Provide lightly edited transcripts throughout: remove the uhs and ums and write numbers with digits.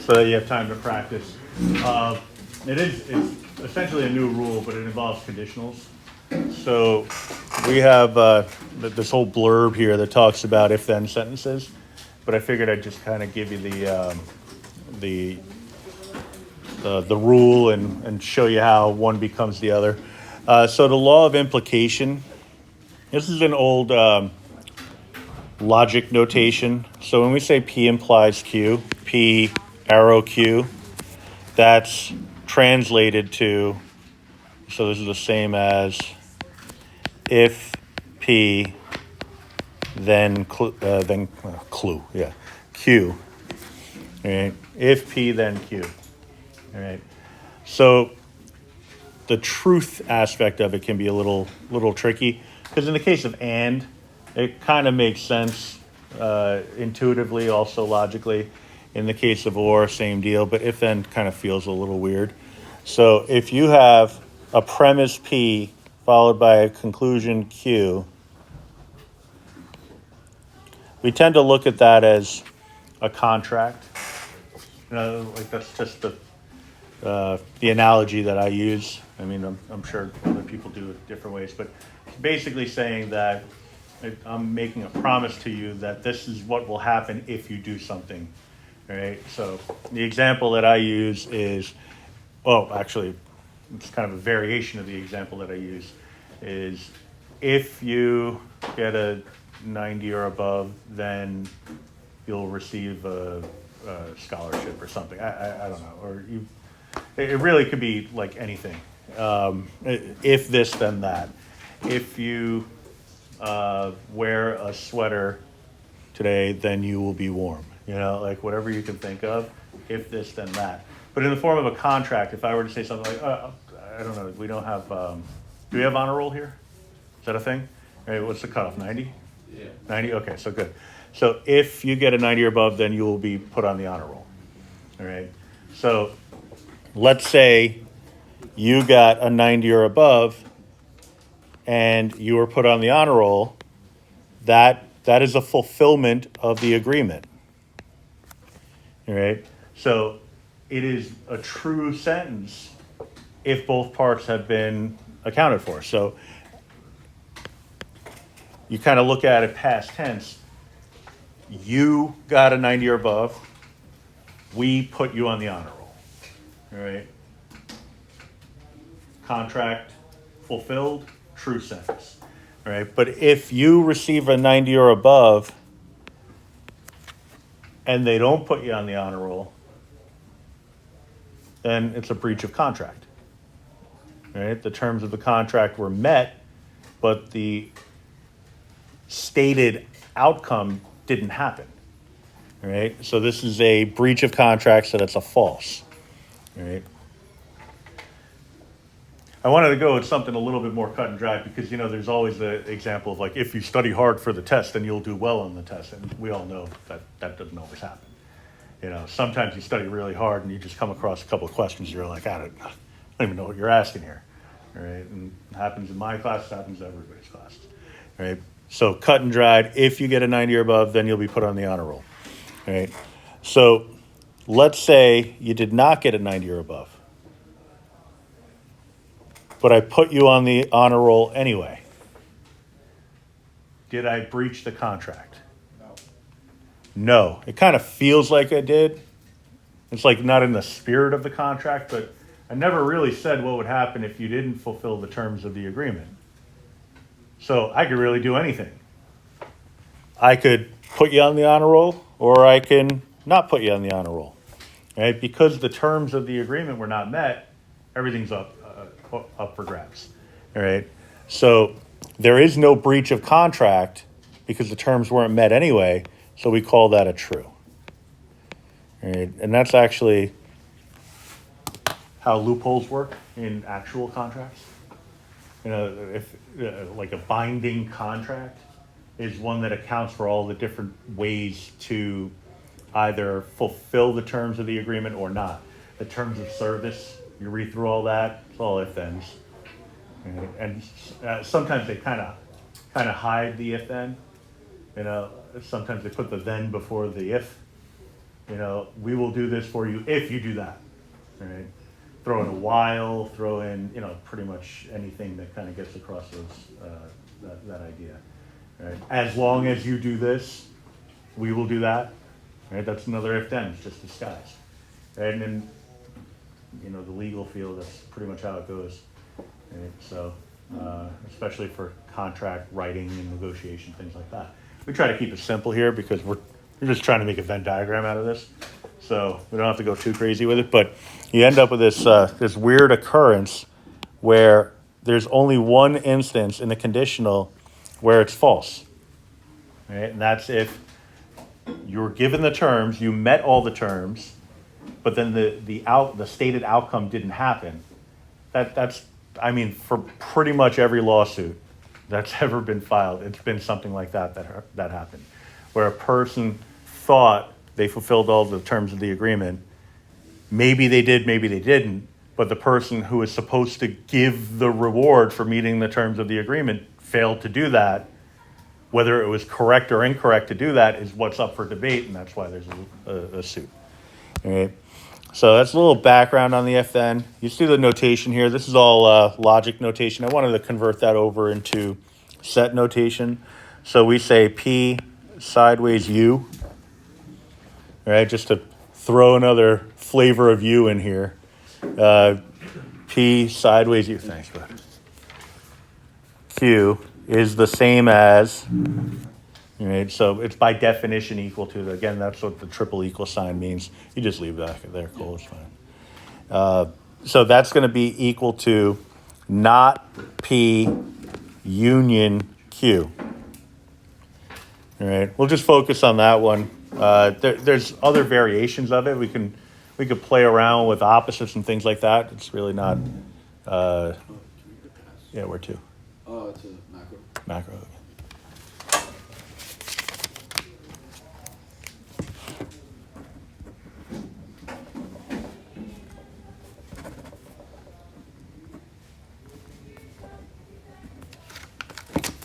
so that you have time to practice. It's essentially a new rule, but it involves conditionals. So we have this whole blurb here that talks about if-then sentences, but I figured I'd just kind of give you the rule and show you how one becomes the other. So the law of implication. This is an old logic notation. So when we say P implies Q, P arrow Q, that's translated to, so this is the same as if P, then Q. All right. If P, then Q. All right. So the truth aspect of it can be a little tricky, because in the case of and, it kind of makes sense intuitively, also logically. In the case of or, same deal, but if then kind of feels a little weird. So if you have a premise P followed by a conclusion Q, we tend to look at that as a contract. Like that's just the analogy that I use. I mean, I'm sure other people do it different ways, but it's basically saying that I'm making a promise to you that this is what will happen if you do something. All right. So the example that I use is, actually, it's kind of a variation of the example that I use, is if you get a 90 or above, then you'll receive a scholarship or something. I don't know. Or it really could be like anything. If this, then that. If you wear a sweater today, then you will be warm. Like whatever you can think of. If this, then that. But in the form of a contract, if I were to say something like, I don't know, we don't have, do we have honor roll here? Is that a thing? Hey, what's the cutoff, 90? Yeah. 90? Okay, so good. So if you get a 90 or above, then you will be put on the honor roll. All right. So let's say you got a 90 or above and you were put on the honor roll. That is a fulfillment of the agreement. All right. So it is a true sentence if both parts have been accounted for. So you kind of look at it past tense. You got a 90 or above. We put you on the honor roll. All right. Contract fulfilled, true sentence. All right. But if you receive a 90 or above and they don't put you on the honor roll, then it's a breach of contract. All right. The terms of the contract were met, but the stated outcome didn't happen. All right. So this is a breach of contract, so that's a false. All right. I wanted to go with something a little bit more cut and dry because, there's always the example of like, if you study hard for the test, then you'll do well on the test. And we all know that doesn't always happen. Sometimes you study really hard and you just come across a couple of questions. You're like, I don't even know what you're asking here. All right. And it happens in my class, it happens in everybody's class. All right. So cut and dried, if you get a 90 or above, then you'll be put on the honor roll. All right. So let's say you did not get a 90 or above, but I put you on the honor roll anyway. Did I breach the contract? No. It kind of feels like I did. It's like not in the spirit of the contract, but I never really said what would happen if you didn't fulfill the terms of the agreement. So I could really do anything. I could put you on the honor roll, or I can not put you on the honor roll. Right? Because the terms of the agreement were not met, everything's up for grabs. All right. So there is no breach of contract because the terms weren't met anyway. So we call that a true. All right. And that's actually how loopholes work in actual contracts. If like a binding contract is one that accounts for all the different ways to either fulfill the terms of the agreement or not. The terms of service, you read through all that, it's all if-thens. And sometimes they kind of hide the if-then. Sometimes they put the then before the if. we will do this for you if you do that. Right? Throw in a while, throw in, pretty much anything that kind of gets across that idea. Right? As long as you do this, we will do that. Right? That's another if then, it's just disguised. Right? And then, the legal field, that's pretty much how it goes. Right? So, especially for contract writing and negotiation, things like that. We try to keep it simple here because we're just trying to make a Venn diagram out of this. So we don't have to go too crazy with it, but you end up with this weird occurrence where there's only one instance in the conditional where it's false. Right? And that's if you're given the terms, you met all the terms, but then the stated outcome didn't happen. That's for pretty much every lawsuit that's ever been filed, it's been something like that happened, where a person thought they fulfilled all the terms of the agreement. Maybe they did, maybe they didn't, but the person who is supposed to give the reward for meeting the terms of the agreement failed to do that. Whether it was correct or incorrect to do that is what's up for debate, and that's why there's a suit. All right. So that's a little background on the if then. You see the notation here. This is all logic notation. I wanted to convert that over into set notation. So we say P sideways U. All right, just to throw another flavor of U in here. P sideways U. Thanks, bud. Q is the same as, right? So it's by definition equal to, again, that's what the triple equal sign means. You just leave that there, Cole, it's fine. So that's going to be equal to not P union Q. All right, we'll just focus on that one. There's other variations of it. We could play around with opposites and things like that. It's really not, where to? It's a macro. Macro.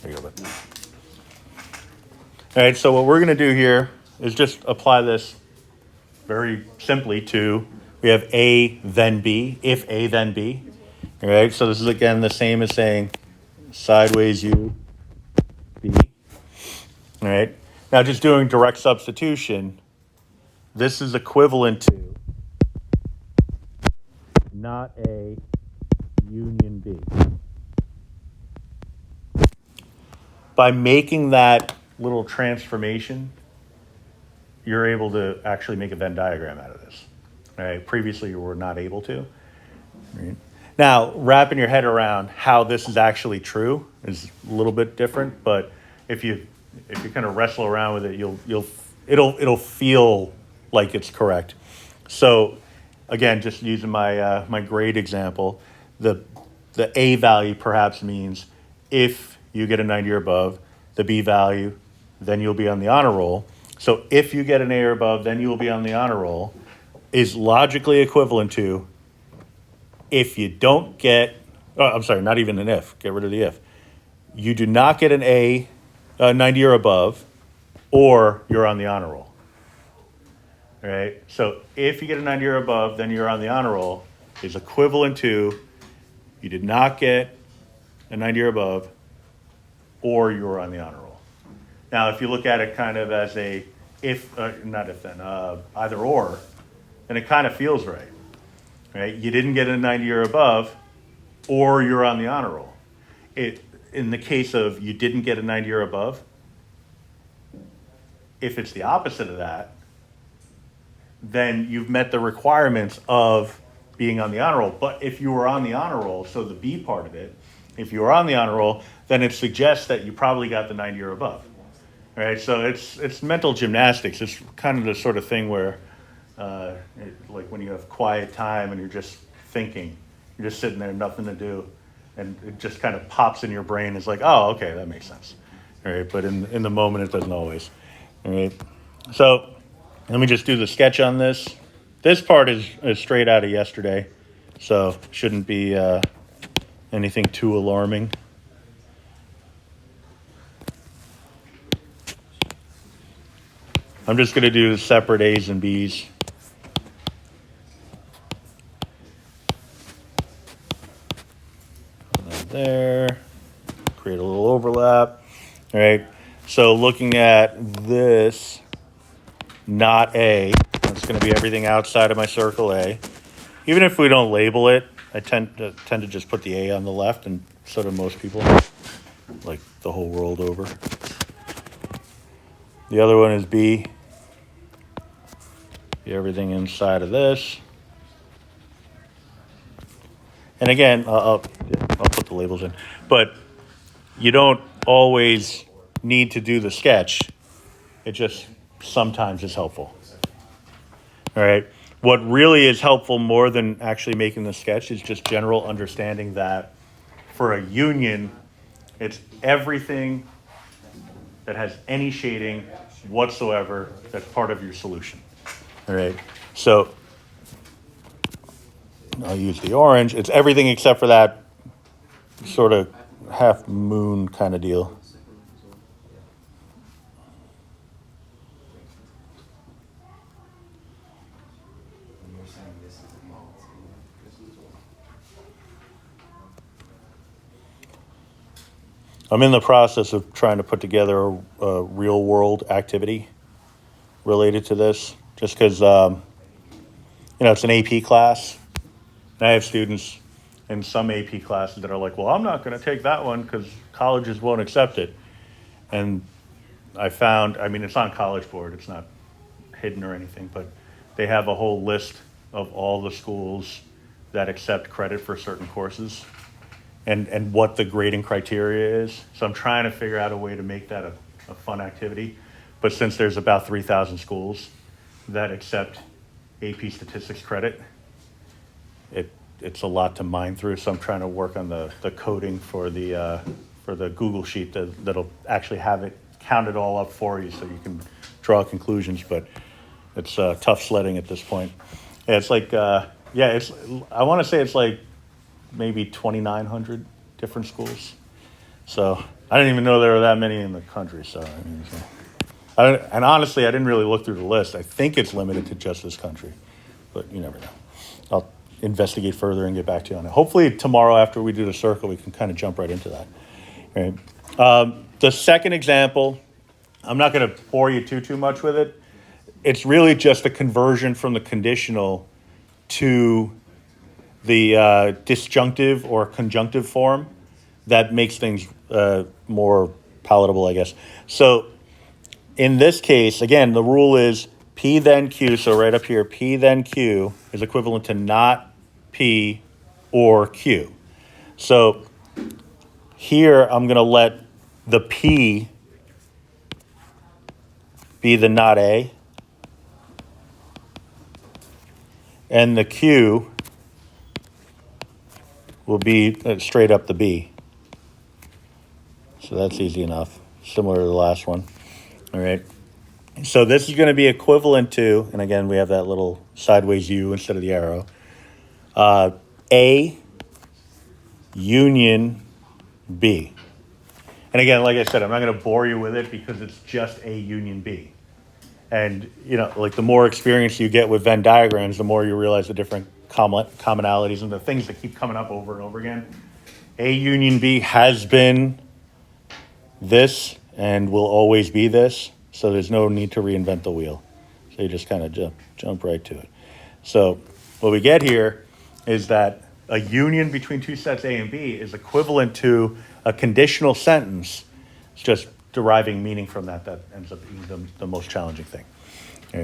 There you go. All right, so what we're going to do here is just apply this very simply to, we have A, then B, if A, then B. All right, so this is, again, the same as saying sideways U, B. All right, now just doing direct substitution, this is equivalent to not A, union B. By making that little transformation, you're able to actually make a Venn diagram out of this. Right? Previously, you were not able to. Right? Now, wrapping your head around how this is actually true is a little bit different. But if you kind of wrestle around with it, it'll feel like it's correct. So, again, just using my grade example, the A value perhaps means if you get a 90 or above, the B value, then you'll be on the honor roll. So if you get an A or above, then you will be on the honor roll, is logically equivalent to if you don't get, not even an if, get rid of the if. You do not get an A, 90 or above, or you're on the honor roll. All right? So if you get a 90 or above, then you're on the honor roll, is equivalent to you did not get a 90 or above, or you were on the honor roll. Now, if you look at it kind of as a either or, then it kind of feels right. Right? You didn't get a 90 or above, or you're on the honor roll. In the case of you didn't get a 90 or above, if it's the opposite of that, then you've met the requirements of being on the honor roll. But if you were on the honor roll, so the B part of it, if you were on the honor roll, then it suggests that you probably got the 90 or above. All right, so it's mental gymnastics. It's kind of the sort of thing where, like when you have quiet time and you're just thinking, you're just sitting there, nothing to do, and it just kind of pops in your brain. It's like, oh, okay, that makes sense. All right, but in the moment, it doesn't always. All right, so let me just do the sketch on this. This part is straight out of yesterday, so shouldn't be anything too alarming. I'm just going to do separate A's and B's. And then there, create a little overlap. All right. So looking at this, not A, that's going to be everything outside of my circle A. Even if we don't label it, I tend to just put the A on the left, and so do most people, like the whole world over. The other one is B. Everything inside of this. And again, I'll put the labels in. But you don't always need to do the sketch. It just sometimes is helpful. All right. What really is helpful more than actually making the sketch is just general understanding that for a union, it's everything that has any shading whatsoever that's part of your solution. All right. So I'll use the orange. It's everything except for that sort of half moon kind of deal. I'm in the process of trying to put together a real world activity related to this, just because, it's an AP class. And I have students in some AP classes that are like, well, I'm not going to take that one because colleges won't accept it. And I found, it's on College Board, it's not hidden or anything, but they have a whole list of all the schools that accept credit for certain courses and what the grading criteria is. So I'm trying to figure out a way to make that a fun activity. But since there's about 3,000 schools that accept AP statistics credit, it's a lot to mine through. So I'm trying to work on the coding for the Google sheet that'll actually have it count it all up for you so you can draw conclusions. But it's tough sledding at this point. Yeah, it's like, I want to say it's like maybe 2,900 different schools. So I didn't even know there were that many in the country. So, and honestly, I didn't really look through the list. I think it's limited to just this country, but you never know. I'll investigate further and get back to you on it. Hopefully tomorrow after we do the circle, we can kind of jump right into that. All right. The second example, I'm not going to bore you too much with it. It's really just a conversion from the conditional to the disjunctive or conjunctive form that makes things more palatable, I guess. So in this case, again, the rule is P then Q. So right up here, P then Q is equivalent to not P or Q. So here I'm going to let the P be the not A, and the Q will be straight up the B. So that's easy enough, similar to the last one. All right. So this is going to be equivalent to, and again, we have that little sideways U instead of the arrow, A union B. And again, like I said, I'm not going to bore you with it because it's just A union B. And, like the more experience you get with Venn diagrams, the more you realize the different commonalities and the things that keep coming up over and over again. A union B has been this and will always be this, so there's no need to reinvent the wheel. So you just kind of jump right to it. So what we get here is that a union between two sets A and B is equivalent to a conditional sentence. It's just deriving meaning from that ends up being the most challenging thing. All right.